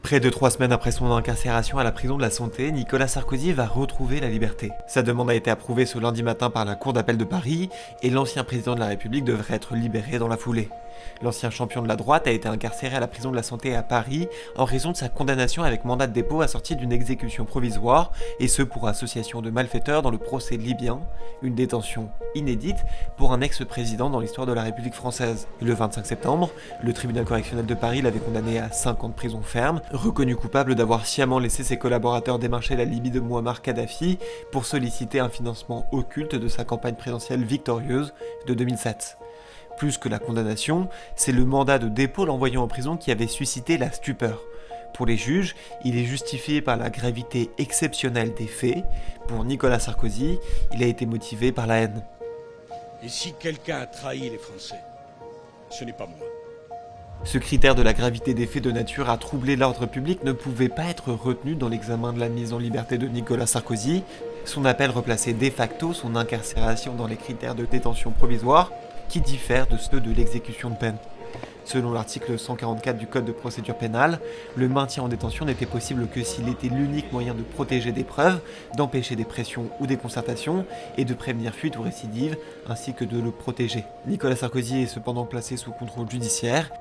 Près de 3 semaines après son incarcération à la prison de la Santé, Nicolas Sarkozy va retrouver la liberté. Sa demande a été approuvée ce lundi matin par la Cour d'appel de Paris et l'ancien président de la République devrait être libéré dans la foulée. L'ancien champion de la droite a été incarcéré à la prison de la Santé à Paris en raison de sa condamnation avec mandat de dépôt assorti d'une exécution provisoire, et ce pour association de malfaiteurs dans le procès libyen, une détention inédite pour un ex-président dans l'histoire de la République française. Le 25 septembre, le tribunal correctionnel de Paris l'avait condamné à 5 ans de prison ferme, reconnu coupable d'avoir sciemment laissé ses collaborateurs démarcher la Libye de Mouammar Kadhafi pour solliciter un financement occulte de sa campagne présidentielle victorieuse de 2007. Plus que la condamnation, c'est le mandat de dépôt l'envoyant en prison qui avait suscité la stupeur. Pour les juges, il est justifié par la gravité exceptionnelle des faits. Pour Nicolas Sarkozy, il a été motivé par la haine. Et si quelqu'un a trahi les Français, ce n'est pas moi. Ce critère de la gravité des faits de nature à troubler l'ordre public ne pouvait pas être retenu dans l'examen de la mise en liberté de Nicolas Sarkozy. Son appel replaçait de facto son incarcération dans les critères de détention provisoire qui diffèrent de ceux de l'exécution de peine. Selon l'article 144 du Code de procédure pénale, le maintien en détention n'était possible que s'il était l'unique moyen de protéger des preuves, d'empêcher des pressions ou des concertations, et de prévenir fuite ou récidive, ainsi que de le protéger. Nicolas Sarkozy est cependant placé sous contrôle judiciaire.